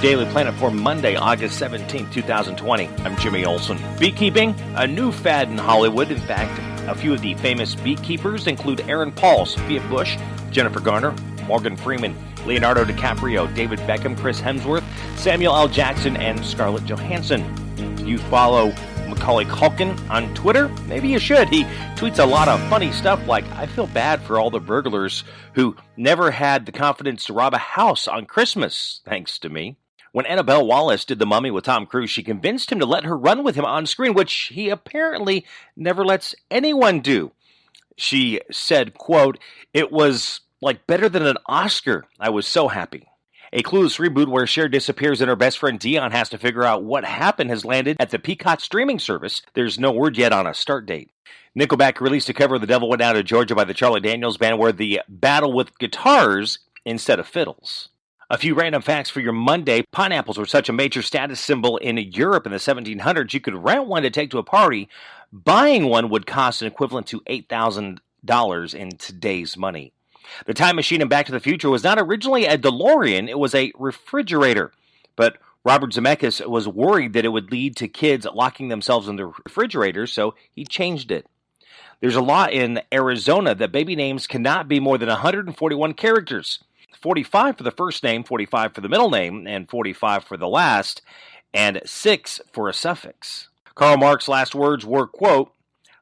your Daily Planet for Monday, August 17, 2020. I'm Jimmy Olsen. Beekeeping, a new fad in Hollywood. In fact, a few of the famous beekeepers include Aaron Paul, Sophia Bush, Jennifer Garner, Morgan Freeman, Leonardo DiCaprio, David Beckham, Chris Hemsworth, Samuel L. Jackson, and Scarlett Johansson. You follow Macaulay Culkin on Twitter? Maybe you should. He tweets a lot of funny stuff like, I feel bad for all the burglars who never had the confidence to rob a house on Christmas, thanks to me. When Annabelle Wallis did The Mummy with Tom Cruise, she convinced him to let her run with him on screen, which he apparently never lets anyone do. She said, quote, "It was like better than an Oscar. I was so happy." A Clueless reboot where Cher disappears and her best friend Dion has to figure out what happened has landed at the Peacock streaming service. There's no word yet on a start date. Nickelback released a cover of The Devil Went Down to Georgia by the Charlie Daniels Band where they battle with guitars instead of fiddles. A few random facts for your Monday. Pineapples were such a major status symbol in Europe in the 1700s, you could rent one to take to a party. Buying one would cost an equivalent to $8,000 in today's money. The time machine in Back to the Future was not originally a DeLorean, it was a refrigerator. But Robert Zemeckis was worried that it would lead to kids locking themselves in the refrigerators, so he changed it. There's a law in Arizona that baby names cannot be more than 141 characters. 45 for the first name, 45 for the middle name, and 45 for the last, and 6 for a suffix. Karl Marx's last words were, quote,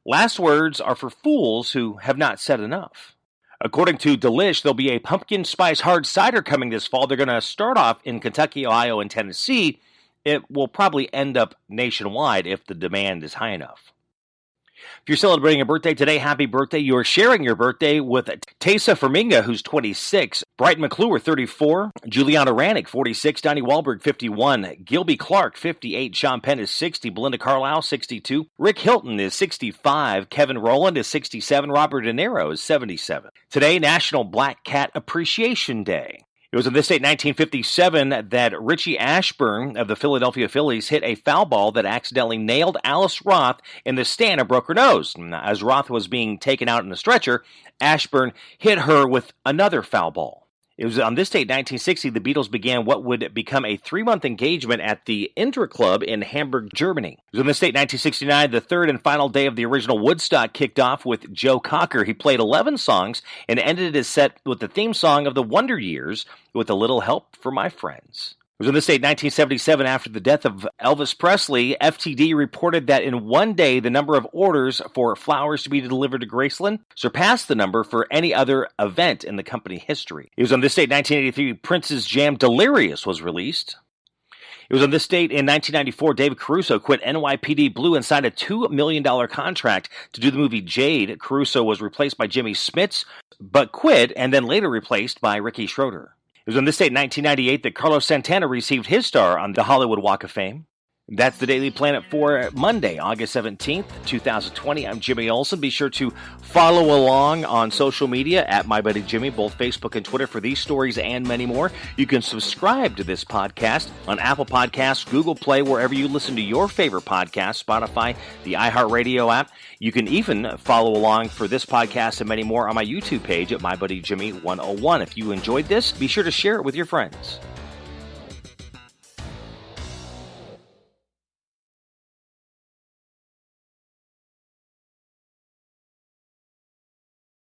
"Last words are for fools who have not said enough." According to Delish, there'll be a pumpkin spice hard cider coming this fall. They're going to start off in Kentucky, Ohio, and Tennessee. It will probably end up nationwide if the demand is high enough. If you're celebrating a birthday today, happy birthday. You are sharing your birthday with Tessa Ferminga, who's 26, Brighton McClure, 34, Juliana Rannick, 46, Donnie Wahlberg, 51, Gilby Clark, 58, Sean Penn is 60, Belinda Carlisle, 62, Rick Hilton is 65, Kevin Rowland is 67, Robert De Niro is 77. Today, National Black Cat Appreciation Day. It was on this date, 1957, that Richie Ashburn of the Philadelphia Phillies hit a foul ball that accidentally nailed Alice Roth in the stand and broke her nose. As Roth was being taken out in a stretcher, Ashburn hit her with another foul ball. It was on this date, 1960, the Beatles began what would become a 3-month engagement at the Inter Club in Hamburg, Germany. It was on this date, 1969, the third and final day of the original Woodstock kicked off with Joe Cocker. He played 11 songs and ended his set with the theme song of the Wonder Years, "With a Little Help from My Friends." It was on this date, 1977, after the death of Elvis Presley, FTD reported that in one day, the number of orders for flowers to be delivered to Graceland surpassed the number for any other event in the company history. It was on this date, 1983, Prince's jam Delirious was released. It was on this date in 1994, David Caruso quit NYPD Blue and signed a $2 million contract to do the movie Jade. Caruso was replaced by Jimmy Smits, but quit and then later replaced by Ricky Schroeder. It was on this date, 1998, that Carlos Santana received his star on the Hollywood Walk of Fame. That's the Daily Planet for Monday, August 17th, 2020. I'm Jimmy Olsen. Be sure to follow along on social media at MyBuddyJimmy, both Facebook and Twitter, for these stories and many more. You can subscribe to this podcast on Apple Podcasts, Google Play, wherever you listen to your favorite podcast, Spotify, the iHeartRadio app. You can even follow along for this podcast and many more on my YouTube page at MyBuddyJimmy101. If you enjoyed this, be sure to share it with your friends.